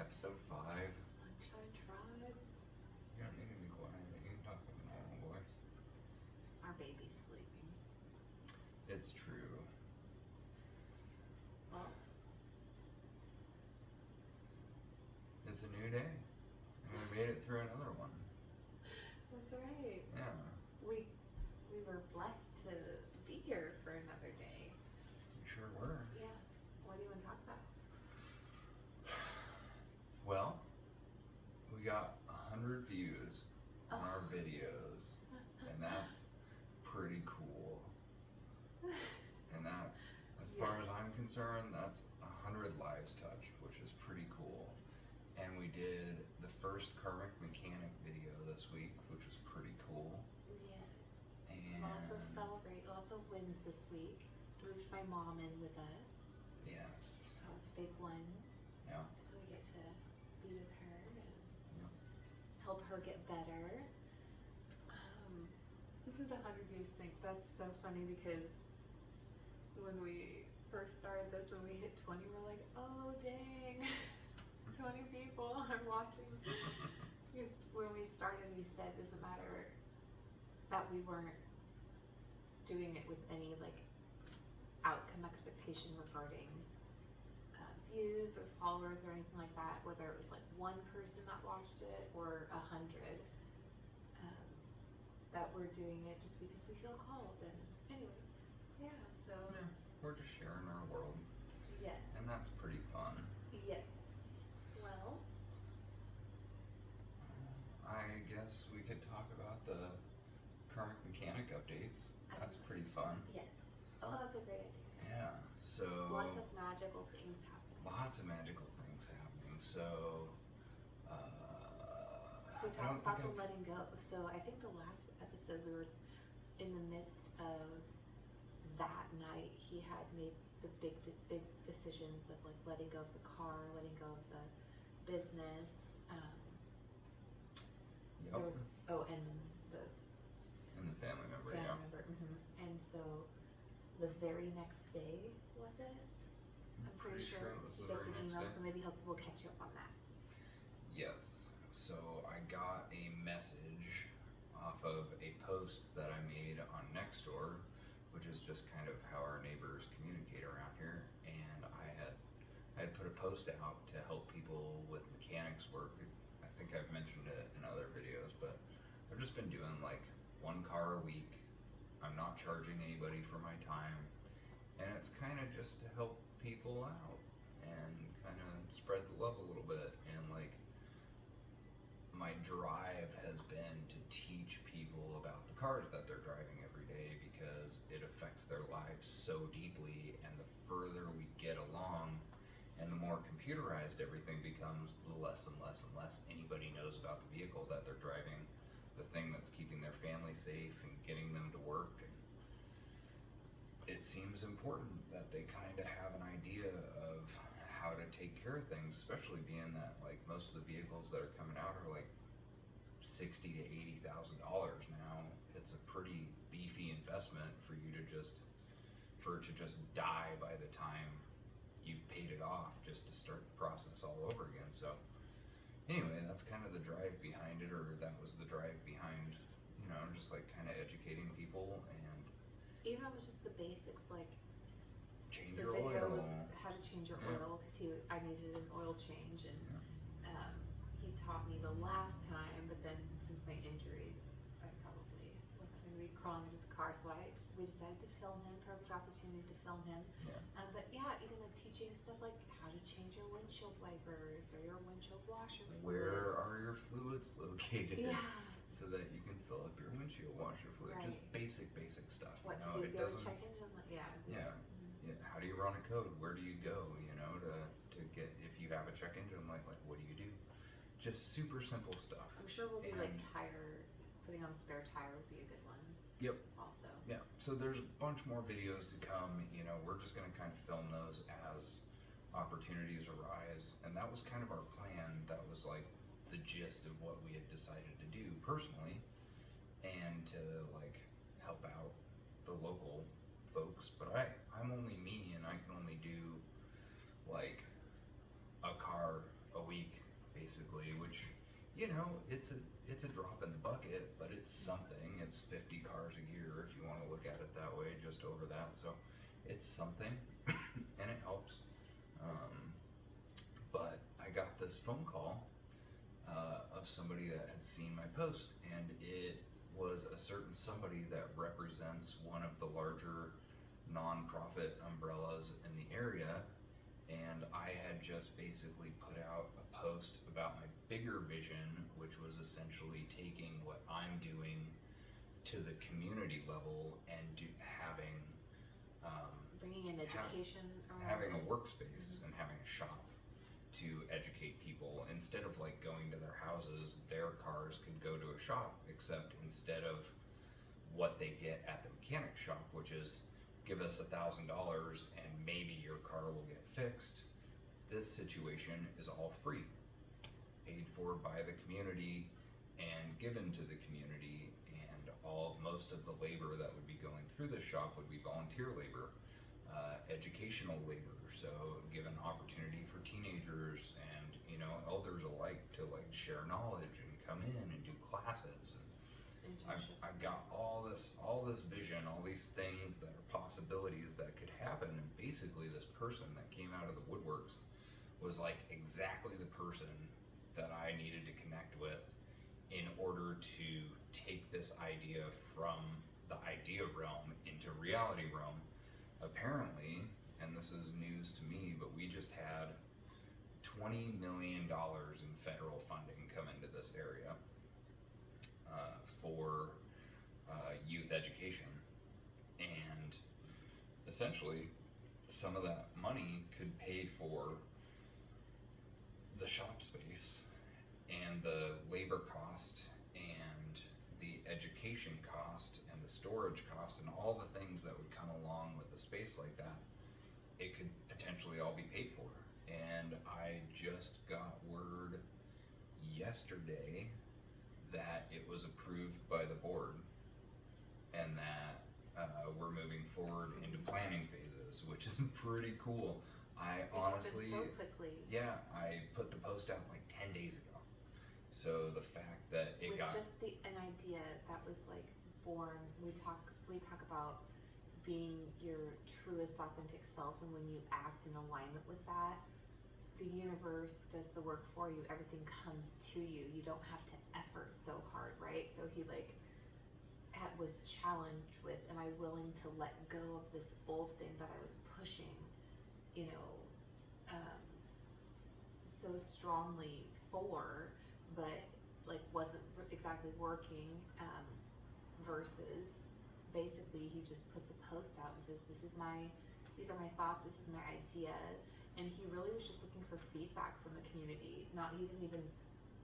episode 5. Sunshine Tribe. You don't need to be quiet. You can talk in a normal voice. Our baby's sleeping. It's true. Well, It's a new day. And we made it through another one. that's right. Yeah. We were blessed to be here for another day. We sure were. Yeah. What do you want to talk about? Well, we got 100 views on our videos. And that's pretty cool. And that's, as far as I'm concerned, that's 100 lives touched, which is pretty cool. And we did the first Karmic Mechanic video this week, which was pretty cool. Yes. And Lots of wins this week. Moved my mom in with us. yes. That was a big one. Yeah. So we get to be with her and Yeah. help her get better. The 100 views thing, that's so funny because when we first started this, when we hit 20, we're like, oh dang, 20 people are watching. Because when we started, we said it doesn't matter that we weren't doing it with any like outcome expectation regarding views or followers or anything like that, whether it was like one person that watched it or 100. That we're doing it just because we feel called. And anyway, yeah, so Yeah. We're just sharing our world. yes. And that's pretty fun. Yes. Well, I guess we could talk about the Karmic Mechanic updates. That's pretty fun. yes. Oh, that's a great idea. Yeah. So Lots of magical things happening. lots of magical things happening. So So we I talked don't about the think letting go. So I think the last episode we were in the midst of that night. He had made the big decisions of like letting go of the car, letting go of the business. Yep. There was and the And the family member, family yeah. member. And so the very next day, was it? I'm pretty sure it was he the gets very an next email, day. so maybe we'll catch you up on that. Yes. So I got a message off of a post that I made on Nextdoor, which is just kind of how our neighbors communicate around here. And I had put a post out to help people with mechanics work. I think I've mentioned it in other videos, but I've just been doing like one car a week. I'm not charging anybody for my time. And it's kind of just to help people out and kind of spread the love a little bit. And like, my drive has been to teach people about the cars that they're driving every day because it affects their lives so deeply. And the further we get along and the more computerized everything becomes, the less and less and less anybody knows about the vehicle that they're driving, the thing that's keeping their family safe and getting them to work. And it seems important that they kind of have an idea of how to take care of things, especially being that like most of the vehicles that are coming out are like $60,000 to $80,000 now. It's a pretty beefy investment for it to just die by the time you've paid it off, just to start the process all over again. So anyway, that's kind of the drive behind it, or that was the drive behind, just like kind of educating people and Even if it was just the basics, like change the your video oil. was how to change your oil because I needed an oil change, and he taught me the last time. But then since my injuries, I probably wasn't going to be crawling into the car, so we decided to film him. Perfect opportunity to film him. Yeah. But yeah, even like teaching stuff like how to change your windshield wipers or your windshield washer fluid. Where are your fluids located? Yeah. So that you can fill up your windshield washer fluid. Right. Just basic stuff. What you know? to do It if you have a doesn't. check engine? Yeah. Yeah. Yeah. How do you run a code? Where do you go? To get, if you have a check engine light, like what do you do? Just super simple stuff. I'm sure we'll do And- like putting on a spare tire would be a good one. Yep. Also. Yeah. So there's a bunch more videos to come. We're just gonna kind of film those as opportunities arise, and that was kind of our plan. That was like the gist of what we had decided to do personally, and to like help out the local folks. But I'm only me, and I can only do like a car a week basically, which, it's a drop in the bucket, but it's something. It's 50 cars a year if you want to look at it that way, just over that. So it's something, and it helps. But I got this phone call of somebody that had seen my post, and it was a certain somebody that represents one of the larger nonprofit umbrellas in the area. And I had just basically put out a post about my bigger vision, which was essentially taking what I'm doing to the community level and having bringing in education around having a it. workspace and having a shop to educate people. Instead of like going to their houses, their cars could go to a shop, except instead of what they get at the mechanic shop, which is give us $1,000 and maybe your car will get fixed, this situation is all free, paid for by the community and given to the community, and most of the labor that would be going through this shop would be volunteer labor, educational labor, so give an opportunity for teenagers and elders alike to like share knowledge and come in and do classes. I've got all this vision, all these things that are possibilities that could happen, and basically this person that came out of the woodworks was like exactly the person that I needed to connect with in order to take this idea from the idea realm into reality realm. Apparently, and this is news to me, but we just had $20 million in federal funding come into this area for youth education, and essentially some of that money could pay for the shop space and the labor cost and the education cost and the storage cost and all the things that would come along with a space like that. It could potentially all be paid for. And I just got word yesterday that it was approved by the board, and that we're moving forward into planning phases, which is pretty cool. I honestly, so quickly. Yeah, I put the post out like 10 days ago. So the fact that it with got just an idea that was like born. We talk about being your truest authentic self, and when you act in alignment with that, the universe does the work for you. Everything comes to you. You don't have to effort so hard, right? So he was challenged with, am I willing to let go of this old thing that I was pushing, so strongly for, but like wasn't exactly working, versus basically he just puts a post out and says, these are my thoughts, this is my idea. And he really was just looking for feedback from the community. He didn't even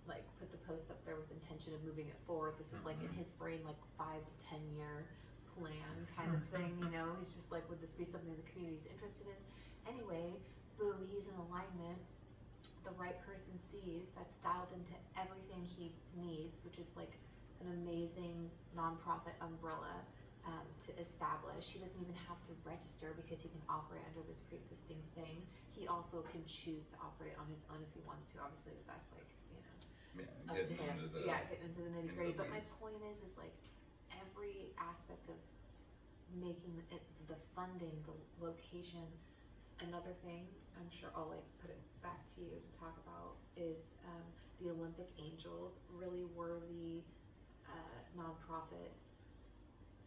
like put the post up there with intention of moving it forward. This was like in his brain, like 5 to 10 year plan kind of thing. He's just like, would this be something the community's interested in? Anyway, boom, he's in alignment. The right person sees, that's dialed into everything he needs, which is like an amazing nonprofit umbrella to establish. He doesn't even have to register because he can operate under this pre-existing thing. He also can choose to operate on his own if he wants to. Obviously, that's like, up to him. Getting into the nitty gritty. But my point is like every aspect of making the funding, the location. Another thing, I'm sure I'll like put it back to you to talk about, is the Olympic Angels, really worthy nonprofit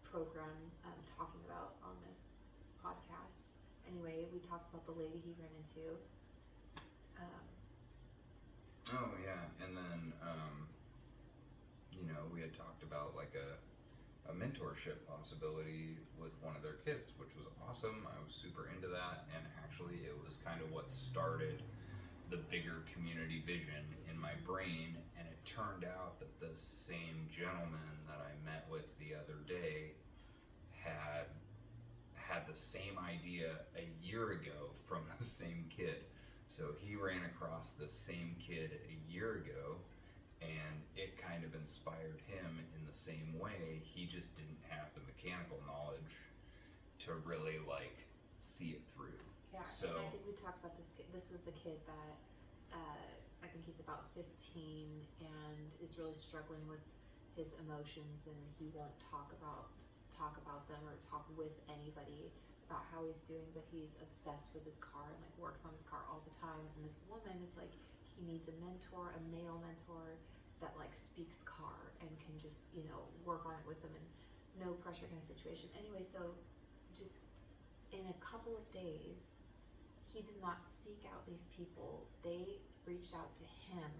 program talking about on this podcast. Anyway, we talked about the lady he ran into. Oh yeah, and then we had talked about like a mentorship possibility with one of their kids, which was awesome. I was super into that, and actually it was kind of what started the bigger community vision in my brain. And it turned out that the same gentleman that I met with the other day had the same idea a year ago from the same kid. So he ran across the same kid a year ago, and it kind of inspired him in the same way. He just didn't have the mechanical knowledge to really like see it through. Yeah, so and I think we talked about this kid. This was the kid that I I think he's about 15 and is really struggling with his emotions, and he won't talk about them or talk with anybody about how he's doing, but he's obsessed with his car and like works on his car all the time. And this woman is like, he needs a mentor, a male mentor that like speaks car and can just, you know, work on it with him, and no pressure kind of situation. Anyway, so just in a couple of days, he did not seek out these people. They reached out to him,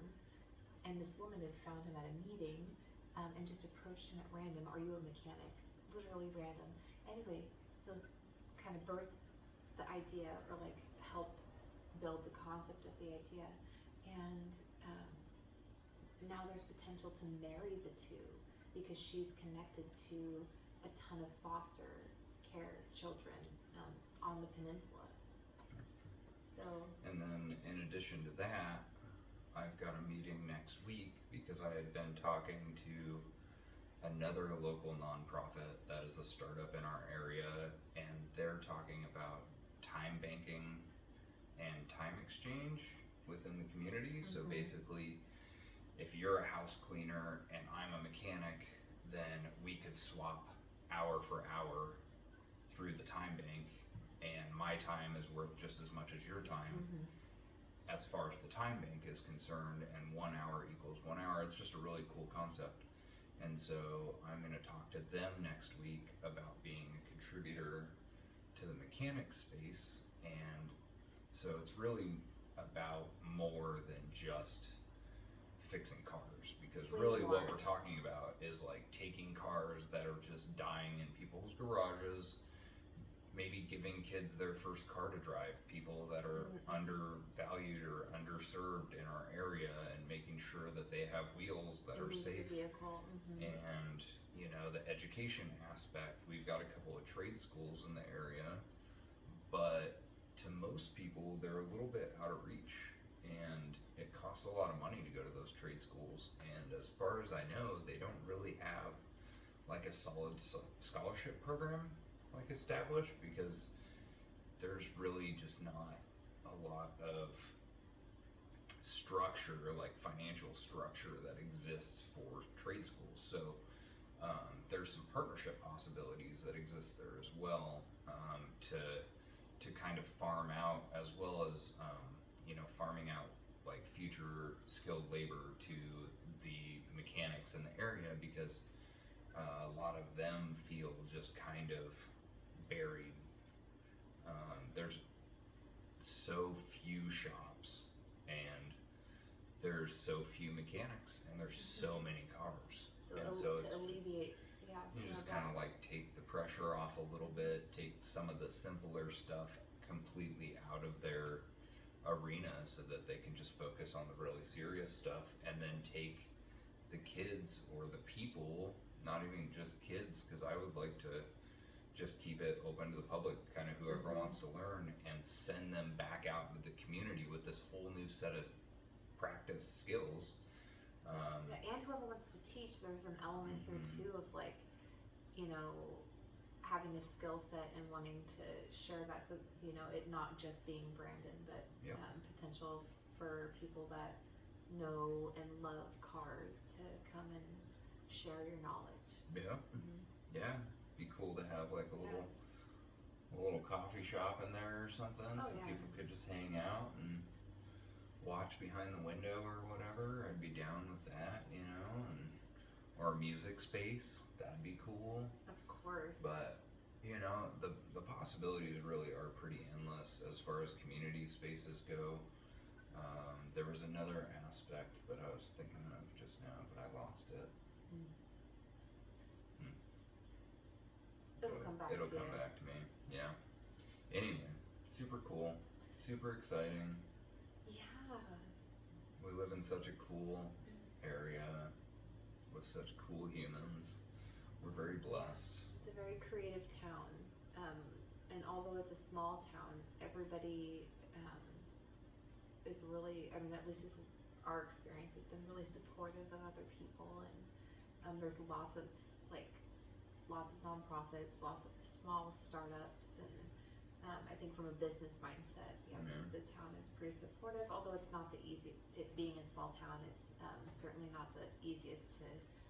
and this woman had found him at a meeting, and just approached him at random. Are you a mechanic? Literally random. Anyway, so kind of birthed the idea, or like helped build the concept of the idea. And now there's potential to marry the two because she's connected to a ton of foster care children on the peninsula. So, And then in addition to that, I've got a meeting next week because I had been talking to another local nonprofit that is a startup in our area, and they're talking about time banking and time exchange within the community. So basically, if you're a house cleaner and I'm a mechanic, then we could swap hour for hour through the time bank, and my time is worth just as much as your time as far as the time bank is concerned, and 1 hour equals 1 hour. It's just a really cool concept. And so I'm going to talk to them next week about being a contributor to the mechanic space. And so it's really about more than just fixing cars, because really what we're talking about is like taking cars that are just dying in people's garages, maybe giving kids their first car to drive, people that are undervalued or underserved in our area, and making sure that they have wheels that are safe. Vehicle. And you know, the education aspect, we've got a couple of trade schools in the area, but to most people they're a little bit out of reach, and it costs a lot of money to go to those trade schools. And as far as I know, they don't really have like a solid scholarship program like established, because there's really just not a lot of structure, like financial structure, that exists for trade schools. So there's some partnership possibilities that exist there as well, to kind of farm out, as well as you know, farming out like future skilled labor to the mechanics in the area, because a lot of them feel just kind of buried. There's so few shops, and there's so few mechanics, and there's so many cars. So to alleviate, you just kind of like take the pressure off a little bit, take some of the simpler stuff completely out of their arena so that they can just focus on the really serious stuff, and then take the kids or the people, not even just kids, because I would like to just keep it open to the public, kind of whoever wants to learn, and send them back out into the community with this whole new set of practice skills. And whoever wants to teach, there's an element here too of like, you know, having a skill set and wanting to share that, so you know, it not just being Brandon, but potential for people that know and love cars to come and share your knowledge. Yeah, be cool to have like a little coffee shop in there or something, so people could just hang out and watch behind the window or whatever. I'd be down with that, you know, or a music space, that'd be cool. Of course. But you know, the possibilities really are pretty endless as far as community spaces go. There was another aspect that I was thinking of just now, but I lost it. It'll come back to me. Yeah. Anyway, super cool, super exciting. Yeah. We live in such a cool area with such cool humans. We're very blessed. It's a very creative town, and although it's a small town, everybody is really, I mean, at least this is our experience, has been really supportive of other people, and there's lots of nonprofits, lots of small startups, and I think from a business mindset, yeah, Mhm. the town is pretty supportive. Although it's not the easy. It being a small town, it's certainly not the easiest to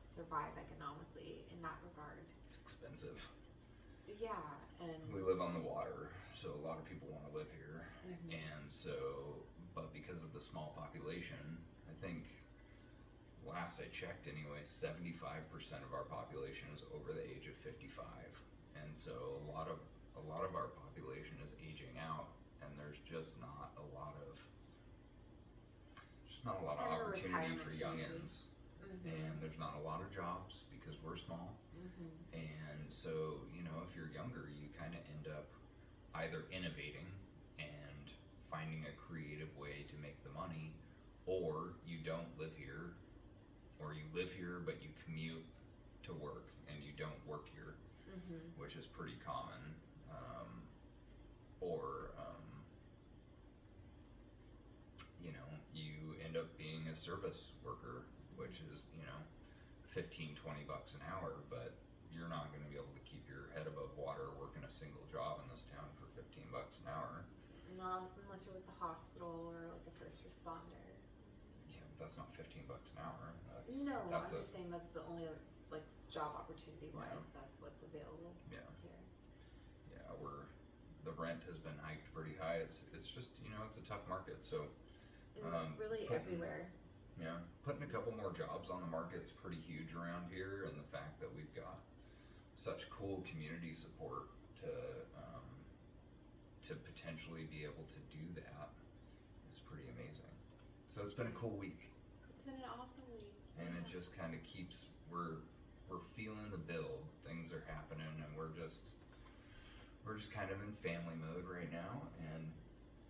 survive economically in that regard. It's expensive. Yeah, and We live on the water, so a lot of people want to live here. Mhm. And so, but because of the small population, I think last I checked anyway, 75% of our population is over the age of 55. And so a lot of our population is aging out, and there's just not a lot of It's kind of a opportunity retirement for community. youngins, Mhm. and there's not a lot of jobs because we're small. Mhm. And so, if you're younger, you kind of end up either innovating and finding a creative way to make the money, or you don't live here, or you live here but you commute to work and you don't work here, Mhm. which is pretty common. Or you end up being a service worker, which is 15-20 bucks an hour, but you're not going to be able to keep your head above water working a single job in this town for 15 bucks an hour. Not unless you're with the hospital or like a first responder. Yeah, but that's not 15 bucks an hour. No, that's I'm just saying that's the only like job opportunity wise. Yeah. That's what's available Yeah. here. The rent has been hiked pretty high. It's just it's a tough market. So And really everywhere. yeah, putting a couple more jobs on the market's pretty huge around here, and the fact that we've got such cool community support to potentially be able to do that is pretty amazing. So it's been a cool week, It's been an awesome week. and it just kind of keeps we're feeling the build. Things are happening, and we're just kind of in family mode right now, and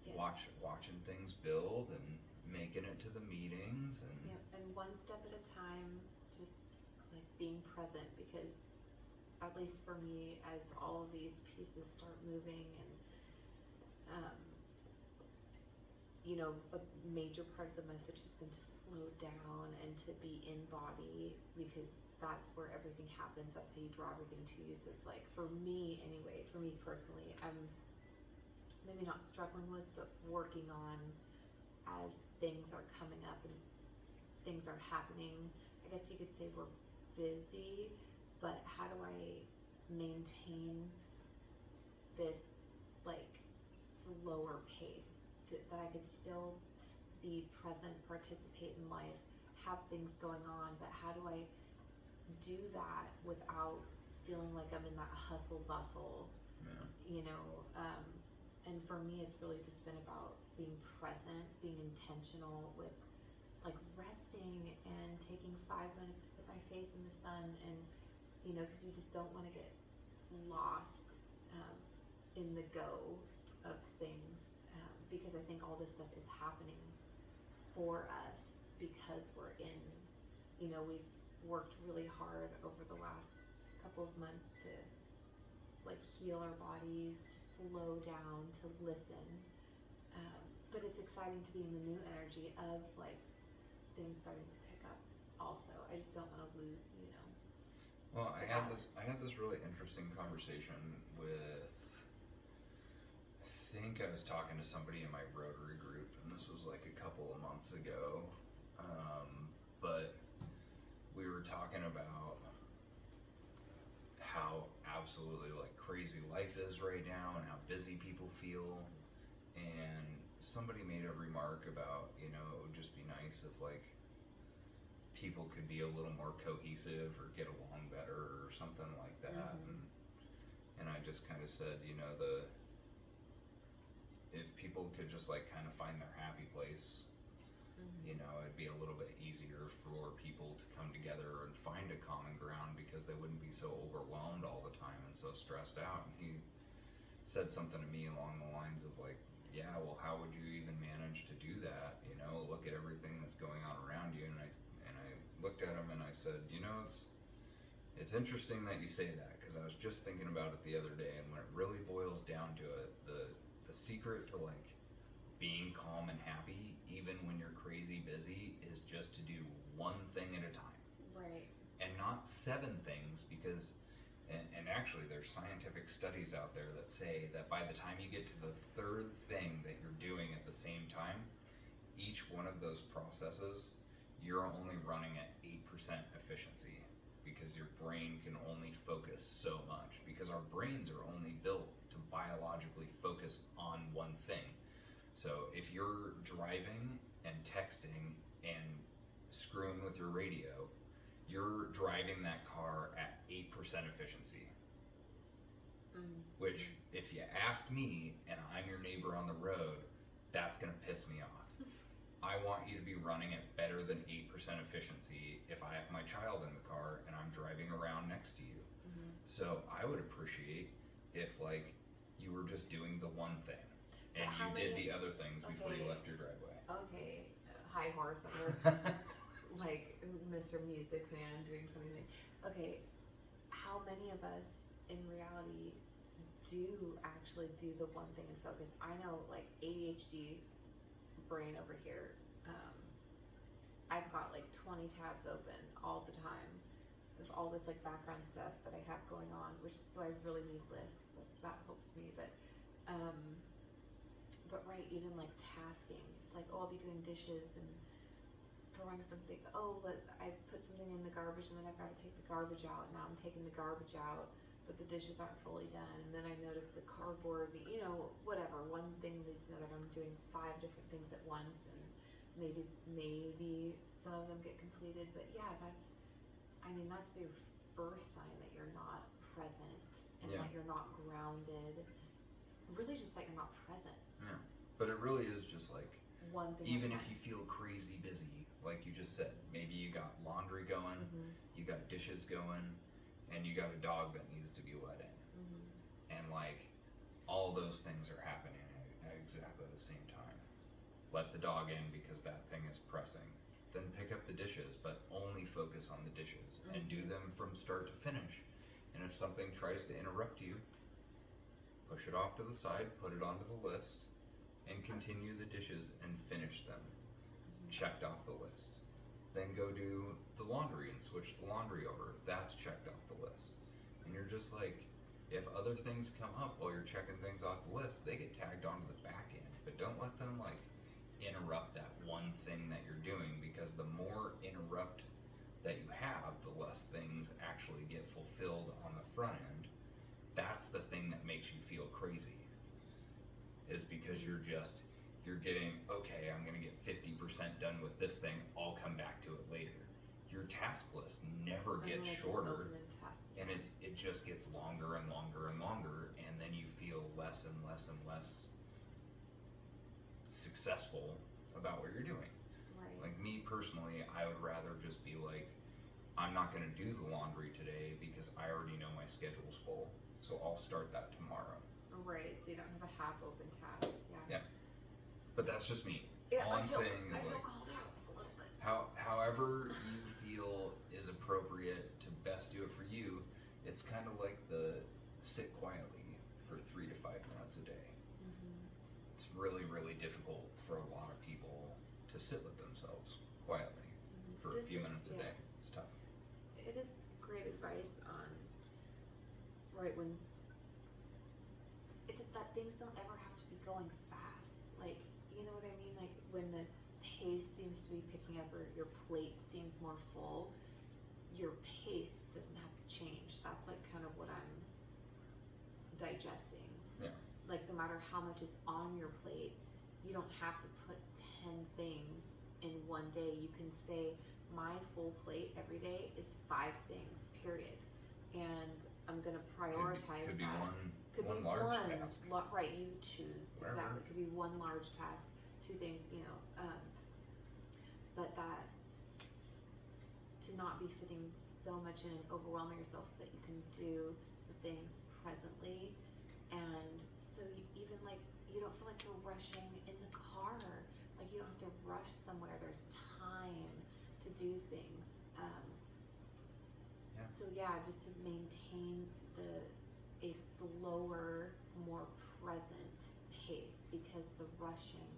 Yes. watching things build and making it to the meetings and Yep, and one step at a time, just like being present, because at least for me, as all of these pieces start moving and a major part of the message has been to slow down and to be in body, because that's where everything happens. That's how you draw everything to you. So it's like, for me anyway, for me personally, I'm maybe not struggling with, but working on as things are coming up and things are happening. I guess you could say we're busy, but how do I maintain this like slower pace that I could still be present, participate in life, have things going on, but how do I do that without feeling like I'm in that hustle bustle? yeah. And for me, it's really just been about being present, being intentional with like resting and taking 5 minutes to put my face in the sun, and because you just don't want to get lost in the go of things, because I think all this stuff is happening for us because we're in, we've worked really hard over the last couple of months to like heal our bodies, to slow down, to listen. But it's exciting to be in the new energy of like things starting to pick up also. I just don't want to lose, Well, I the had balance. this really interesting conversation with, I think I was talking to somebody in my Rotary group, and this was like a couple of months ago. But we were talking about how absolutely like crazy life is right now and how busy people feel. And somebody made a remark about, it would just be nice if like people could be a little more cohesive or get along better or something like that. And I just kind of said, if people could just like kind of find their happy place, it'd be a little bit easier for people to come together and find a common ground, because they wouldn't be so overwhelmed all the time and so stressed out. And he said something to me along the lines of like, yeah, well, how would you even manage to do that? Look at everything that's going on around you. And I looked at him and I said, it's interesting that you say that, because I was just thinking about it the other day, and when it really boils down to it, the secret to like being calm and happy, even when you're crazy busy, is just to do one thing at a time. Right. And not 7 things, because And actually, there's scientific studies out there that say that by the time you get to the third thing that you're doing at the same time, each one of those processes, you're only running at 8% efficiency because your brain can only focus so much, because our brains are only built to biologically focus on one thing. So if you're driving and texting and screwing with your radio, you're driving that car at 8% efficiency. Which, if you ask me and I'm your neighbor on the road, that's going to piss me off. I want you to be running at better than 8% efficiency if I have my child in the car and I'm driving around next to you. So I would appreciate if, like, you were just doing the one thing and you did the other things before you left your driveway. Okay, high horse over like Mr. Music Man doing something. Okay, how many of us in reality do actually do the one thing and focus? I know, like, ADHD brain over here, I've got like 20 tabs open all the time of all this like background stuff that I have going on, so I really need lists. That helps me, but right, even like tasking, it's like, oh, I'll be doing dishes and throwing something, oh, but I put something in the garbage and then I've got to take the garbage out. Now I'm taking the garbage out, but the dishes aren't fully done, and then I notice the cardboard, whatever, one thing leads to another. I'm doing 5 different things at once, and maybe some of them get completed, but yeah, that's your first sign that you're not present and that you're not grounded, really just that you're not present. Yeah, but it really is just like, one thing even if you feel crazy busy, like you just said, maybe you got laundry going, you got dishes going, and you got a dog that needs to be let in. And like, all those things are happening at exactly the same time. Let the dog in because that thing is pressing. Then pick up the dishes, but only focus on the dishes and do them from start to finish. And if something tries to interrupt you, push it off to the side, put it onto the list, and continue the dishes and finish them. Checked off the list. Then go do the laundry and switch the laundry over. That's checked off the list. And you're just like, if other things come up while you're checking things off the list, they get tagged onto the back end. But don't let them like interrupt that one thing that you're doing, because the more interrupt that you have, the less things actually get fulfilled on the front end. That's the thing that makes you feel crazy, is because you're getting, okay, I'm gonna get 50% done with this thing, I'll come back to it later. Your task list never gets shorter, and it just gets longer and longer and longer, and then you feel less and less and less successful about what you're doing. Right. Like me personally, I would rather just be like, I'm not gonna do the laundry today because I already know my schedule's full, so I'll start that tomorrow. Right, so you don't have a half open task. Yeah. But that's just me. Yeah, All I'm saying is, I feel like, called out a little bit. however you feel is appropriate to best do it for you. It's kind of like the sit quietly for 3 to 5 minutes a day. It's really, really difficult for a lot of people to sit with themselves quietly for a few minutes a day. It's tough. It is great advice on, right, when it's that things don't ever have to be going fast. Like, you know what I mean? Like when the pace seems to be picking up, or your plate seems more full, your pace doesn't have to change. That's like kind of what I'm digesting. Yeah. Like, no matter how much is on your plate, you don't have to put 10 things in one day. You can say, my full plate every day is 5 things, period. And I'm gonna prioritize could be that. One large task. Right, you choose. Whatever. Exactly. It could be one large task, 2 things, but that, to not be fitting so much in and overwhelming yourself so that you can do the things presently. And so even like, you don't feel like you're rushing in the car. Like, you don't have to rush somewhere. There's time to do things. So yeah, just to maintain a slower, more present pace, because the rushing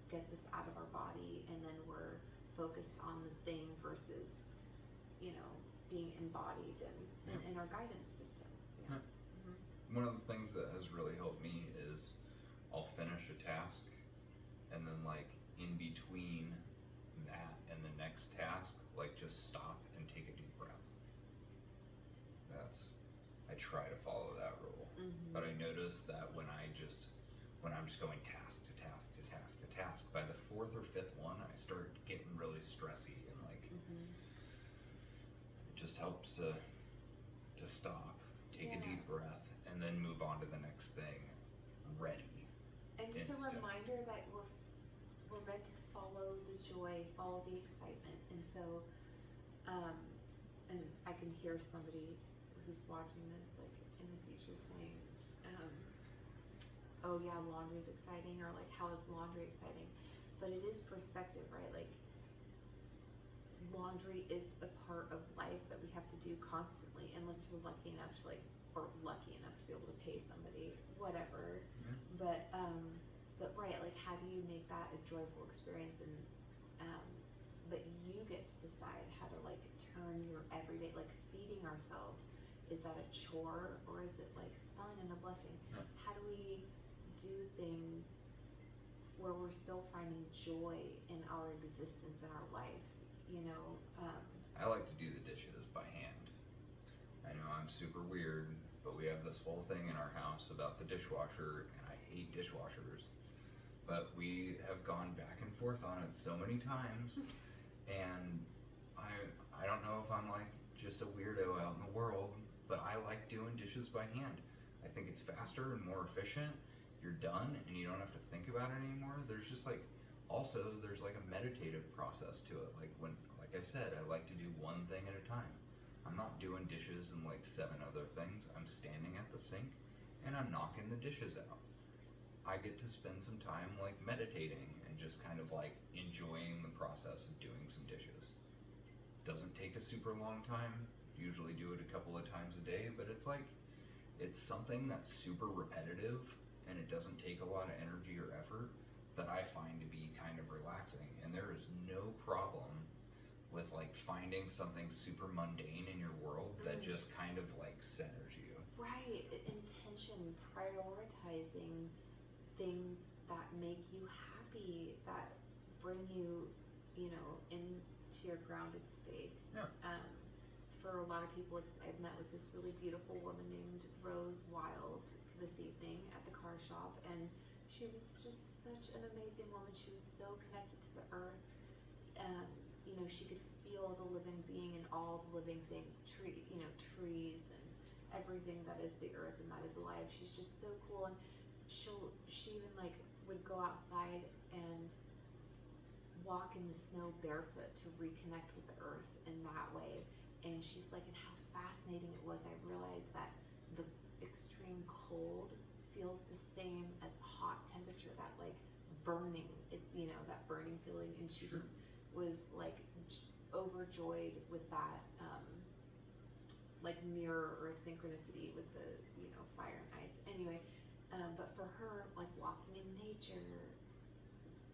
gets us out of our body, and then we're focused on the thing versus, being embodied in our guidance system. one of the things that has really helped me is I'll finish a task and then like in between that and the next task, like just stop and take a deep breath. I try to follow that rule. But I notice that when I'm just going task to task to task to task, by the fourth or fifth one, I start getting really stressy and like it just helps to stop, take a deep breath, and then move on to the next thing, ready. And just a reminder that we're meant to follow the joy, follow the excitement, and so, and I can hear somebody who's watching this like in the future saying, "Oh yeah, laundry's exciting," or like, "How is laundry exciting?" But it is perspective, right? Like, laundry is a part of life that we have to do constantly, unless you're lucky enough to be able to pay somebody, whatever. But right, like, how do you make that a joyful experience? And but you get to decide how to like turn your everyday, like feeding ourselves. Is that a chore or is it like fun and a blessing? How do we do things where we're still finding joy in our existence in our life? You know, I like to do the dishes by hand. I know I'm super weird, but we have this whole thing in our house about the dishwasher, and I hate dishwashers. But we have gone back and forth on it so many times, and I don't know if I'm like just a weirdo out in the world, but I like doing dishes by hand. I think it's faster and more efficient. You're done, and you don't have to think about it anymore. There's just like, also there's like a meditative process to it. Like like I said, I like to do one thing at a time. I'm not doing dishes and like 7 other things. I'm standing at the sink and I'm knocking the dishes out. I get to spend some time like meditating and just kind of like enjoying the process of doing some dishes. Doesn't take a super long time. Usually do it a couple of times a day, but it's like, it's something that's super repetitive and it doesn't take a lot of energy or effort that I find to be kind of relaxing. And there is no problem with like finding something super mundane in your world that just kind of like centers you. Right, intention, prioritizing things that make you happy, that bring you, into your grounded space. Yeah. So for a lot of people, I've met with this really beautiful woman named Rose Wild this evening at the car shop, and she was just such an amazing woman. She was so connected to the earth. She could feel the living being in all the living things, trees and everything that is the earth and that is alive. She's just so cool, and she even like would go outside and walk in the snow barefoot to reconnect with the earth in that way. And she's like, and how fascinating it was. I realized that the extreme cold feels the same as hot temperature, that like burning, that burning feeling. And she just was like overjoyed with that, like mirror or synchronicity with the, fire and ice. Anyway, but for her, like walking in nature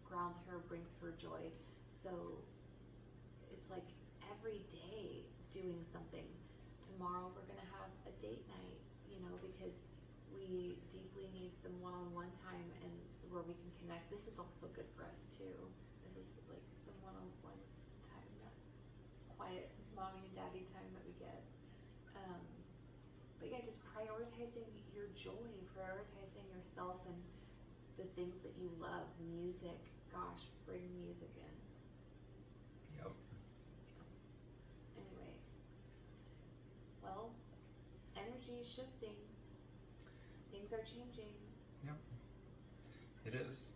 grounds her, brings her joy. So it's like every day doing something. Tomorrow we're gonna have a date night, because we deeply need some one-on-one time and where we can connect. This is also good for us too. This is like some one-on-one time, that quiet mommy and daddy time that we get. But yeah, just prioritizing your joy, prioritizing yourself and the things that you love. Music, gosh, bring music in. Yep. Anyway, well, energy is shifting. Things are changing. Yep. It is.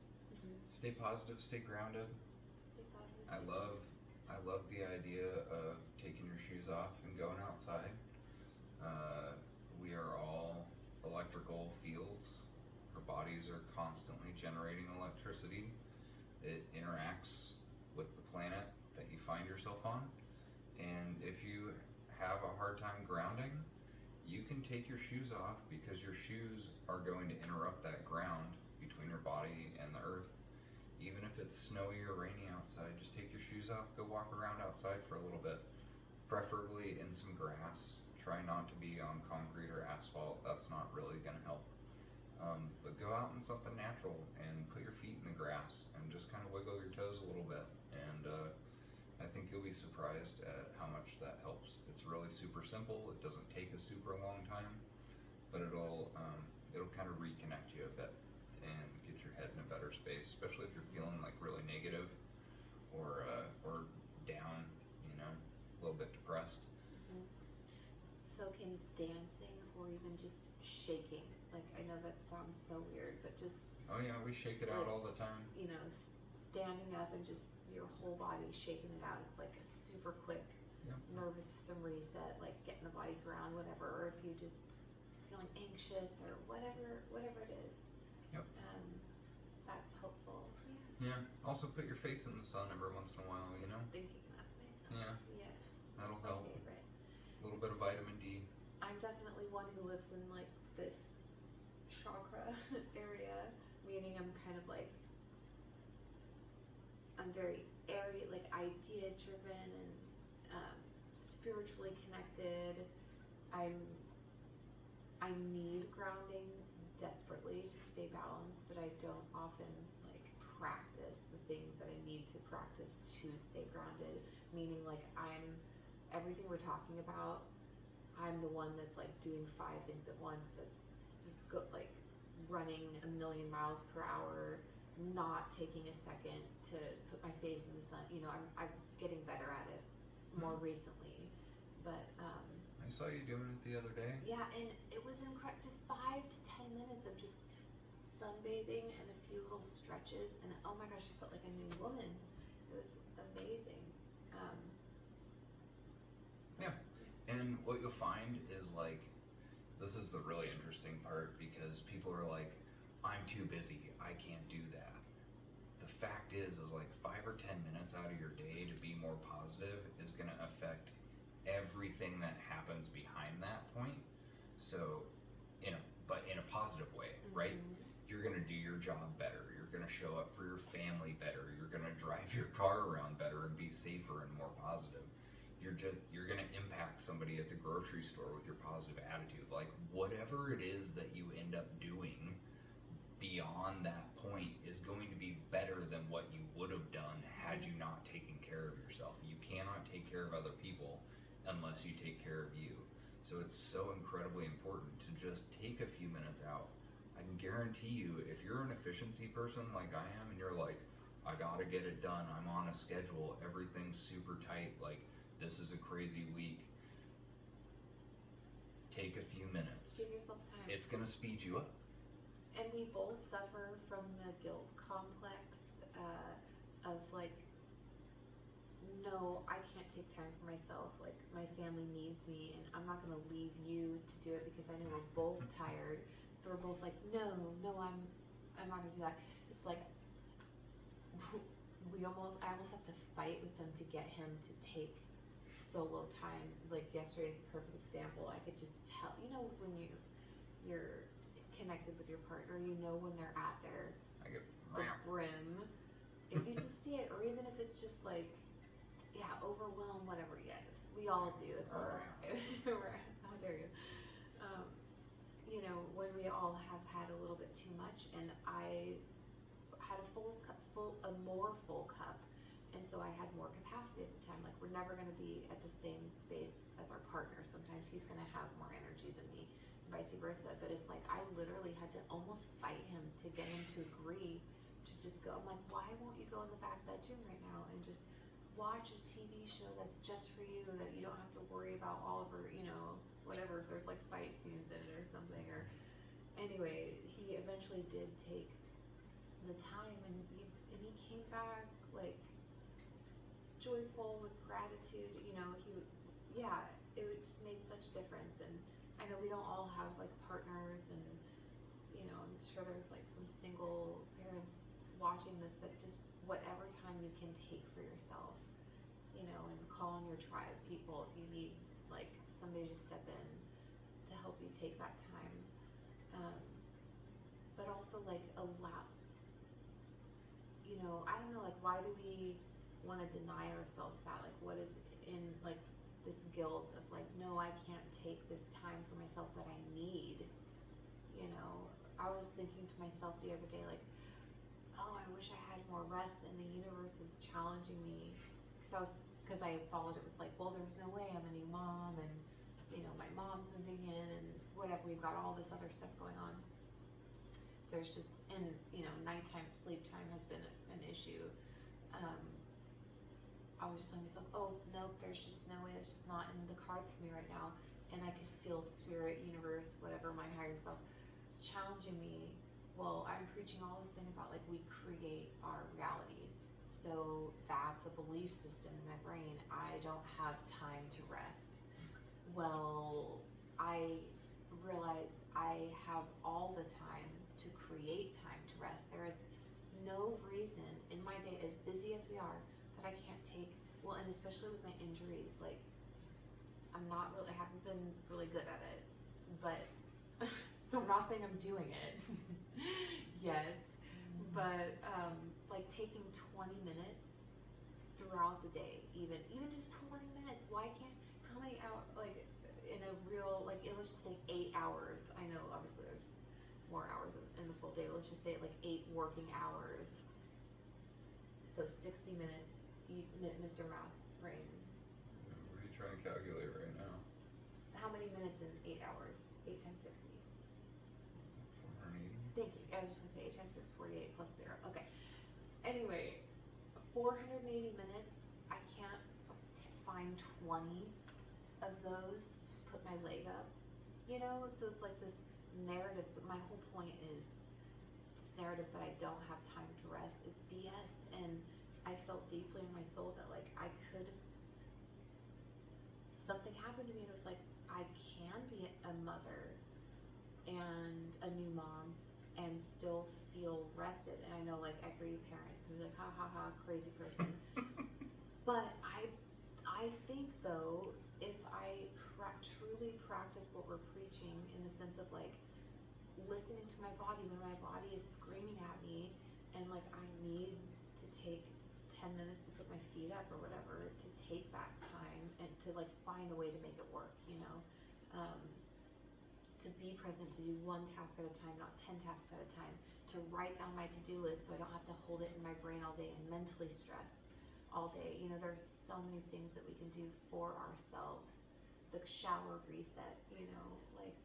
Stay positive, stay grounded. Stay positive. I love the idea of taking your shoes off and going outside. We are all electrical fields. Our bodies are constantly generating electricity. It interacts with the planet that you find yourself on. And if you have a hard time grounding, you can take your shoes off, because your shoes are going to interrupt that ground between your body and the earth. Even if it's snowy or rainy outside, just take your shoes off, go walk around outside for a little bit, preferably in some grass. Try not to be on concrete or asphalt. That's not really going to help. But go out in something natural and put your feet in the grass and just kind of wiggle your toes a little bit. And I think you'll be surprised at how much that helps. It's really super simple. It doesn't take a super long time, but it'll kind of reconnect you a bit and get your head in a better space, especially if you're feeling like really negative or down, a little bit depressed. Mm-hmm. So can dancing or even just shaking, like I know that sounds so weird, but just Oh yeah, we shake it out all the time. Standing up and just your whole body shaking it out. It's like a super quick nervous system reset, like getting the body ground, whatever. Or if you just feeling anxious or whatever it is. Yep. That's helpful. Yeah. Also put your face in the sun every once in a while, I was thinking that myself. Yeah. Yes. That'll That's help. my favorite. A little bit of vitamin D. I'm definitely one who lives in like this chakra area, meaning I'm kind of like, I'm very airy, like idea driven and spiritually connected. I need grounding desperately to stay balanced, but I don't often like practice the things that I need to practice to stay grounded. Meaning like everything we're talking about, I'm the one that's like doing 5 things at once. That's like running 1,000,000 miles per hour, not taking a second to put my face in the sun. I'm getting better at it more recently, but I saw you doing it the other day. yeah, and it was incredible. 5 to 10 minutes of just sunbathing and a few little stretches, and oh my gosh, I felt like a new woman. It was amazing. Yeah, and what you'll find is like, this is the really interesting part, because people are like, I'm too busy, I can't do that. The fact is like 5 or 10 minutes out of your day to be more positive is going to affect everything that happens behind that point. So, but in a positive way, right? You're going to do your job better. You're going to show up for your family better. You're going to drive your car around better and be safer and more positive. You're going to impact somebody at the grocery store with your positive attitude. Like whatever it is that you end up doing beyond that point is going to be better than what you would have done had you not taken care of yourself. You cannot take care of other people unless you take care of you. So it's so incredibly important to just take a few minutes out. I can guarantee you, if you're an efficiency person like I am, and you're like, I gotta get it done, I'm on a schedule, everything's super tight, like this is a crazy week, take a few minutes. Give yourself time. It's gonna speed you up. And we both suffer from the guilt complex of like, no, I can't take time for myself. Like my family needs me, and I'm not gonna leave you to do it because I know we're both tired. So we're both like, no, I'm not gonna do that. It's like I almost have to fight with him to get him to take solo time. Like yesterday's a perfect example. I could just tell, when you're connected with your partner, when they're at the brim. If you just see it, or even if it's just like, overwhelmed, whatever. Yes, we all do. How dare you? When we all have had a little bit too much, and I had a more full cup, and so I had more capacity at the time. Like we're never going to be at the same space as our partner. Sometimes he's going to have more energy than me, and vice versa. But it's like I literally had to almost fight him to get him to agree to just go. I'm like, why won't you go in the back bedroom right now and just watch a TV show that's just for you, that you don't have to worry about all of her, whatever, if there's like fight scenes in it or something. Or anyway, he eventually did take the time, and he came back like joyful with gratitude. It just made such a difference. And I know we don't all have like partners, and I'm sure there's like some single parents watching this, but just whatever time you can take for yourself, and call on your tribe people if you need like somebody to step in to help you take that time. But also like allow, I don't know, like why do we want to deny ourselves that? Like what is in like this guilt of like, no, I can't take this time for myself that I need. You know, I was thinking to myself the other day, like, oh, I wish I had more rest, and the universe was challenging me because I followed it with like, well, there's no way, I'm a new mom, and you know, my mom's moving in, and whatever, we've got all this other stuff going on. There's just, and you know, nighttime sleep time has been an issue. I was just telling myself, oh, nope, there's just no way, it's just not in the cards for me right now. And I could feel spirit, universe, whatever, my higher self challenging me. Well, I'm preaching all this thing about like we create our realities. So that's a belief system in my brain. I don't have time to rest. Well, I realize I have all the time to create time to rest. There is no reason in my day, as busy as we are, that I can't take, well, and especially with my injuries, like I haven't been really good at it, but so I'm not saying I'm doing it yet, but like taking 20 minutes throughout the day, even just 20 minutes. Why can't, how many hours, like in a real, like let's just say 8 hours. I know obviously there's more hours in the full day. Let's just say like 8 working hours. So 60 minutes, Mr. Math Brain. What are you trying to calculate right now? How many minutes in 8 hours? 8 times 60. 480. Thank you. I was just gonna say 8 times 6, 48 plus 0. Okay. Anyway, 480 minutes. I can't find 20 of those to just put my leg up. You know, so it's like this narrative. But my whole point is this narrative that I don't have time to rest is BS. And I felt deeply in my soul that like I could. Something happened to me, and it was like I can be a mother and a new mom and still feel rested. And I know like every parent is gonna be like, ha ha ha, crazy person. But I think though, if I truly practice what we're preaching in the sense of like listening to my body when my body is screaming at me, and like I need to take 10 minutes to put my feet up or whatever, to take that time and to like find a way to make it work, you know. To be present, to do one task at a time, not 10 tasks at a time, to write down my to-do list so I don't have to hold it in my brain all day and mentally stress all day. You know, there's so many things that we can do for ourselves. The shower reset, you know, like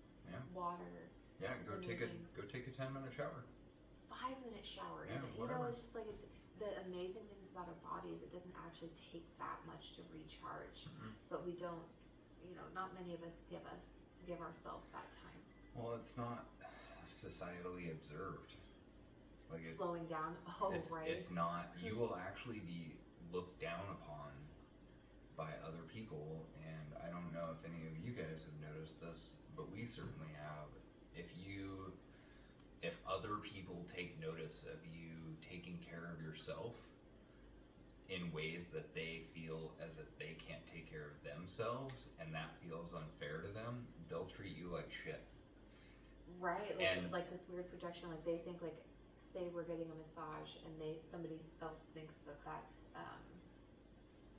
water. Yeah, go take a 10-minute shower. 5-minute shower, yeah, even. You know, it's just like the amazing things about our bodies. It doesn't actually take that much to recharge, but we don't. You know, not many of us give ourselves that time. Well, it's not societally observed. Like it's slowing down. Right. It's not. You will actually be looked down upon by other people, and I don't know if any of you guys have noticed this, but we certainly have. If other people take notice of you taking care of yourself in ways that they feel as if they can't take care of themselves, and that feels unfair to them, they'll treat you like shit. Right, like this weird projection, like they think, like, say we're getting a massage, and somebody else thinks that that's,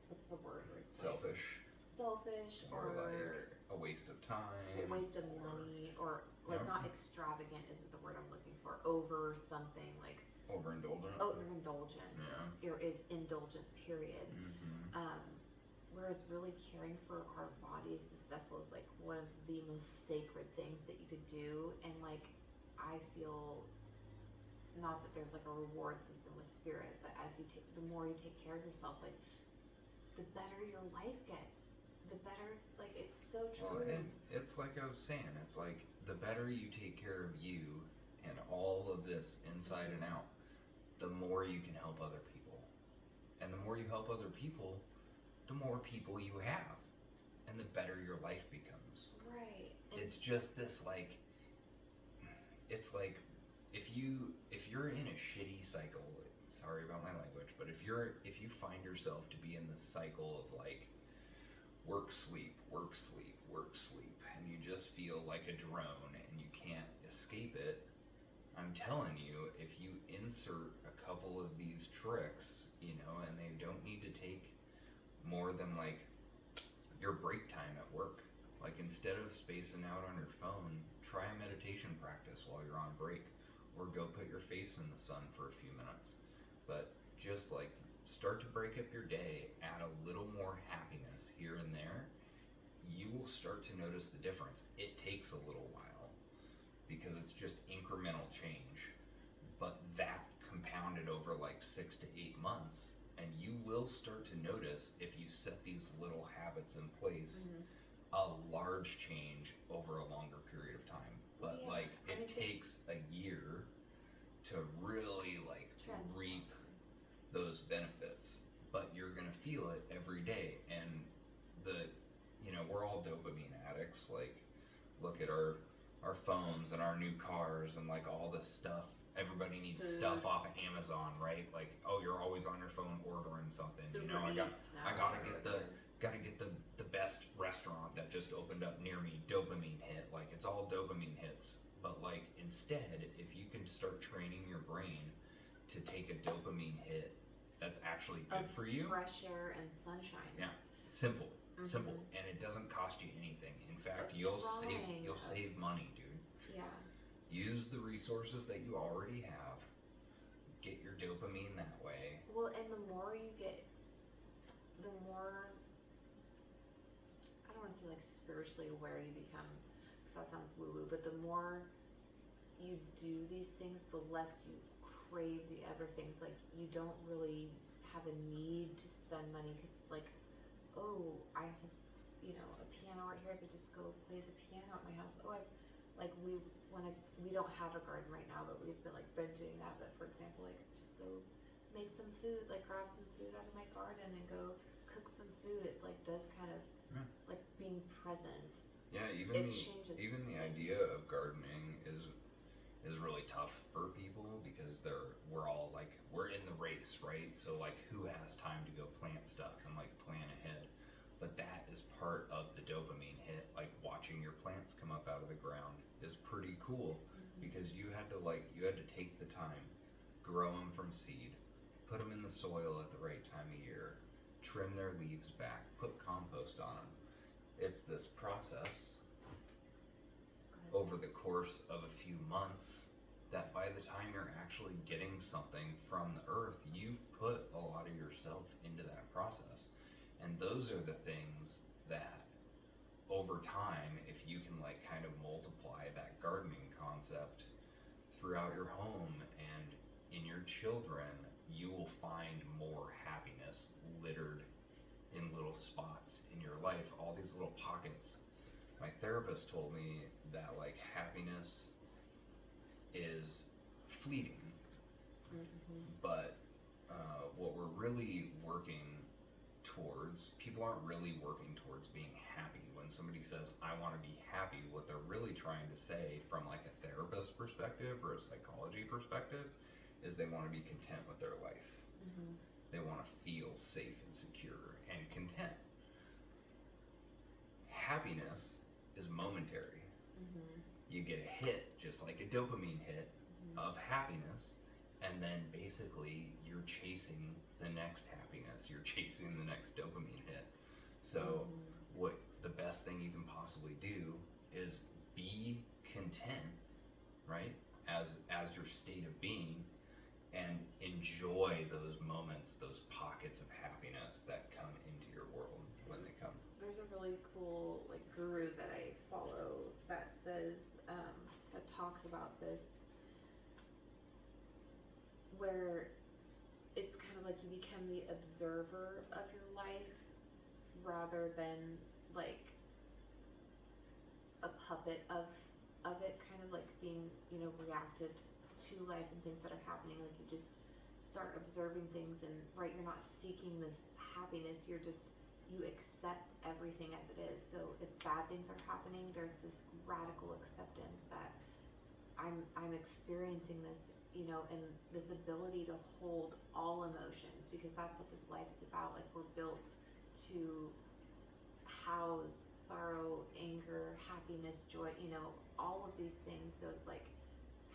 what's the word? Where it's selfish. Or like a waste of time. A waste of money, or like not extravagant isn't the word I'm looking for. Over something, like overindulgent. Yeah. Or is indulgent, period. Whereas really caring for our bodies, this vessel, is like one of the most sacred things that you could do. And like, I feel, not that there's like a reward system with spirit, but as you the more you take care of yourself, like the better your life gets. The better, like, it's so true. Well, and it's like I was saying, it's like the better you take care of you and all of this inside and out, the more you can help other people. And the more you help other people, the more people you have, and the better your life becomes. Right. It's just this, like, it's like if you're in a shitty cycle, sorry about my language, but if you find yourself to be in this cycle of like work, sleep, and you just feel like a drone and you can't escape it, I'm telling you, if you insert a couple of these tricks, you know, and they don't need to take more than like your break time at work. Like instead of spacing out on your phone, try a meditation practice while you're on break, or go put your face in the sun for a few minutes. But just like start to break up your day, add a little more happiness here and there, you will start to notice the difference. It takes a little while because it's just incremental change, but that compounded over like 6 to 8 months, and you will start to notice, if you set these little habits in place, a large change over a longer period of time. But like it takes a year to really like reap those benefits, but you're gonna feel it every day. And we're all dopamine addicts. Like, look at our phones and our new cars and like all this stuff. Everybody needs stuff off of Amazon, right? Like, oh, you're always on your phone ordering something. I gotta get the best restaurant that just opened up near me. Dopamine hit. Like, it's all dopamine hits. But like, instead, if you can start training your brain to take a dopamine hit that's actually good for you, fresh air and sunshine. Yeah, simple, and it doesn't cost you anything. In fact, you'll save money, dude. Yeah. Use the resources that you already have. Get your dopamine that way. Well, and the more you get, the more, I don't want to say like spiritually aware you become, because that sounds woo-woo, but the more you do these things, the less you crave the other things. Like, you don't really have a need to spend money, because it's like, oh, I have a piano right here, I could just go play the piano at my house. Oh, we don't have a garden right now, but we've been doing that. But for example, like, just go make some food, like grab some food out of my garden and go cook some food. It's like, does kind of like being present. Yeah, even the idea of gardening is really tough for people, because we're all like, we're in the race, right? So like, who has time to go plant stuff and like plan ahead? But that is part of the dopamine hit. Like, watching your plants come up out of the ground is pretty cool, because you had to take the time, grow them from seed, put them in the soil at the right time of year, trim their leaves back, put compost on them. It's this process over the course of a few months that by the time you're actually getting something from the earth, you've put a lot of yourself into that process. And those are the things that over time, if you can like kind of multiply that gardening concept throughout your home and in your children, you will find more happiness littered in little spots in your life, all these little pockets. My therapist told me that like, happiness is fleeting, but what we're really working towards, people aren't really working towards being happy. When somebody says, I want to be happy, what they're really trying to say from like a therapist perspective or a psychology perspective is they want to be content with their life. They want to feel safe and secure and content. Happiness is momentary. You get a hit, just like a dopamine hit of happiness, and then basically you're chasing the next happiness, you're chasing the next dopamine hit. So what the best thing you can possibly do is be content, right, as your state of being, and enjoy those moments, those pockets of happiness that come into your world when they come. There's a really cool like guru that I follow that says, that talks about this, where it's kind of like you become the observer of your life rather than like a puppet of it, kind of like being reactive to life and things that are happening. Like, you just start observing things, and right, you're not seeking this happiness, you accept everything as it is. So if bad things are happening, there's this radical acceptance that I'm experiencing this, and this ability to hold all emotions, because that's what this life is about. Like, we're built to house sorrow, anger, happiness, joy, all of these things. So it's like,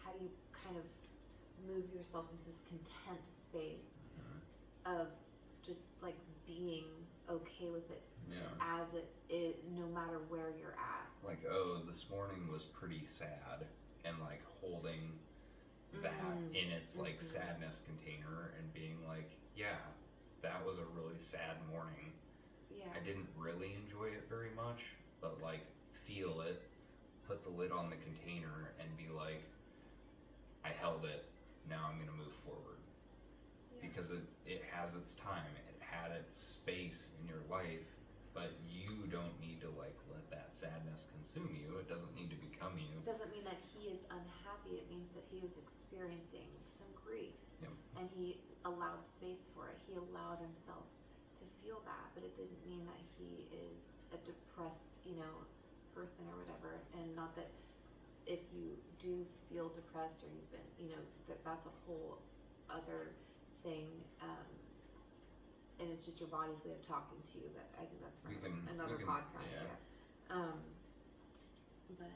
how do you kind of move yourself into this content space of just like being okay with it Yeah. as it is, no matter where you're at. Like, oh, this morning was pretty sad, and like holding that in its like sadness container and being like, yeah, that was a really sad morning. Yeah. I didn't really enjoy it very much, but like feel it, put the lid on the container and be like, I held it, now I'm gonna move forward. Yeah. Because it has its time, it had its space in your life, but you don't need to like let that sadness consume you. It doesn't need to become you. It doesn't mean that he is unhappy, it means that he was experiencing some grief. Yep. And he allowed space for it. He allowed himself to feel that, but it didn't mean that he is a depressed, person or whatever. And not that if you do feel depressed or you've been, that's a whole other thing. And it's just your body's way of talking to you, but I think that's for another podcast. Yeah. But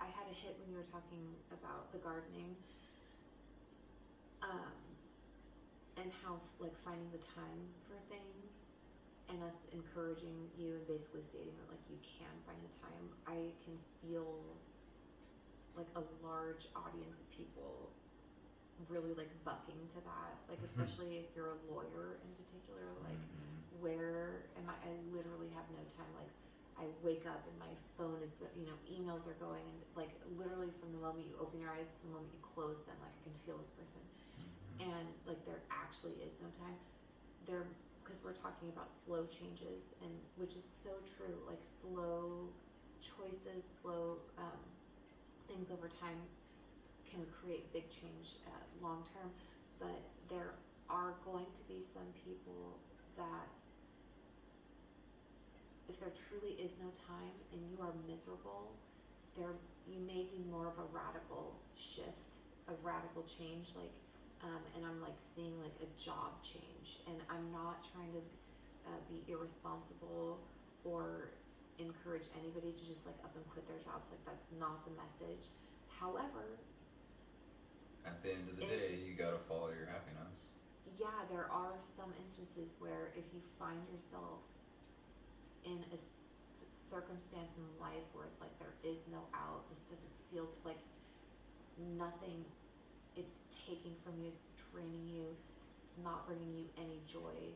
I had a hit when you were talking about the gardening, and how like finding the time for things, and us encouraging you and basically stating that like you can find the time. I can feel like a large audience of people really like bucking to that, like especially if you're a lawyer in particular, like where am I literally have no time. Like I wake up and my phone is, emails are going, and like literally from the moment you open your eyes to the moment you close them, like I can feel this person. And like there actually is no time there, because we're talking about slow changes, and which is so true. Like slow choices, slow things over time can create big change long term. But there are going to be some people that if there truly is no time and you are miserable, you may need more of a radical shift, a radical change, like and I'm like seeing like a job change, and I'm not trying to be irresponsible or encourage anybody to just like up and quit their jobs. Like that's not the message. However, at the end of the day, you gotta follow your happiness. Yeah, there are some instances where if you find yourself in a circumstance in life where it's like there is no out, this doesn't feel like nothing, it's taking from you, it's draining you, it's not bringing you any joy,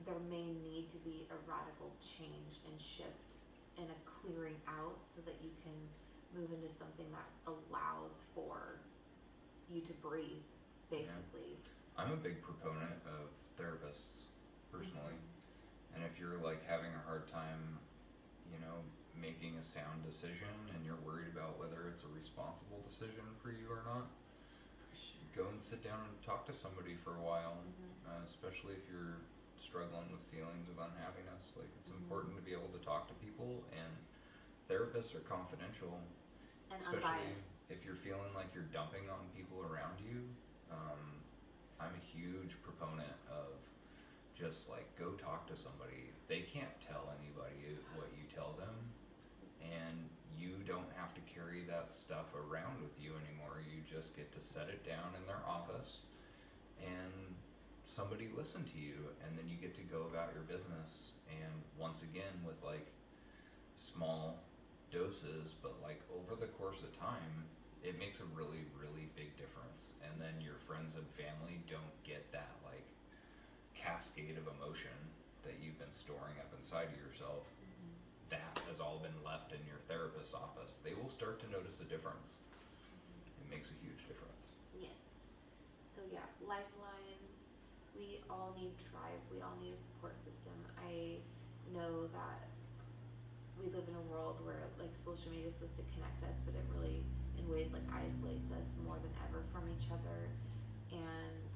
there may need to be a radical change and shift and a clearing out so that you can move into something that allows for you to breathe, basically. Yeah. I'm a big proponent of therapists, personally. And if you're like having a hard time, making a sound decision and you're worried about whether it's a responsible decision for you or not, go and sit down and talk to somebody for a while, especially if you're struggling with feelings of unhappiness. Like it's important to be able to talk to people, and therapists are confidential, and especially unbiased. If you're feeling like you're dumping on people around you. I'm a huge proponent of just like go talk to somebody. They can't tell anybody what you tell them, and you don't have to carry that stuff around with you anymore. You just get to set it down in their office and somebody listen to you, and then you get to go about your business. And once again, with like small doses, but like over the course of time, it makes a really, really big difference. And then your friends and family don't get that like cascade of emotion that you've been storing up inside of yourself. That has all been left in your therapist's office. They will start to notice a difference. It makes a huge difference. Yes. So yeah, lifelines. We all need tribe. We all need a support system. I know that we live in a world where like social media is supposed to connect us, but it really in ways like isolates us more than ever from each other. And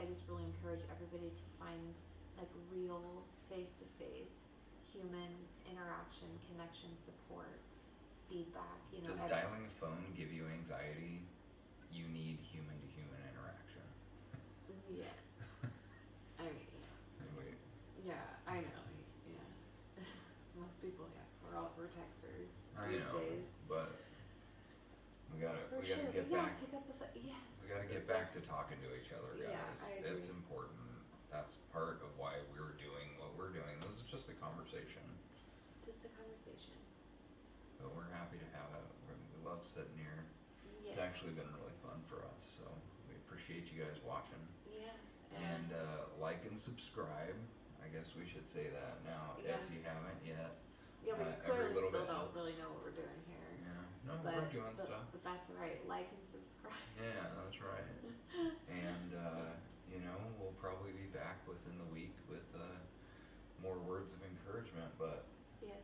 I just really encourage everybody to find like real face-to-face human interaction, connection, support, feedback. Does dialing a phone give you anxiety? You need human-to-human interaction. Yes. I mean, yeah. Anyway. Yeah, I know. Yeah. Most people, yeah. We're texters I these know, days. but We gotta For we sure. gotta get Yeah, back. pick up the phone. Yes. We gotta get back to talking to each other, guys. Yeah, I agree. It's important. That's part of why we're doing what we're doing. This is just a conversation, Just a conversation. but we're happy to have it. We love sitting here. Yeah. It's actually been really fun for us, so we appreciate you guys watching. Yeah. And like and subscribe. I guess we should say that now Yeah. if you haven't yet. yeah, we every clearly little still bit don't helps. really know what we're doing here. Yeah, no, But, we're doing stuff. But that's right. Like and subscribe. Yeah, that's right. And you know, we'll probably be back within the week with more words of encouragement. But Yes.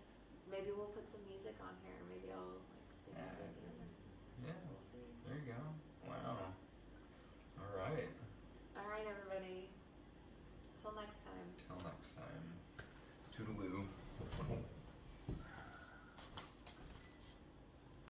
Maybe we'll put some music on here. Maybe I'll like sing Yeah. it with you. yeah, We'll see. there you go. Wow. All right. All right, everybody. Till next time. Till next time. Toodaloo.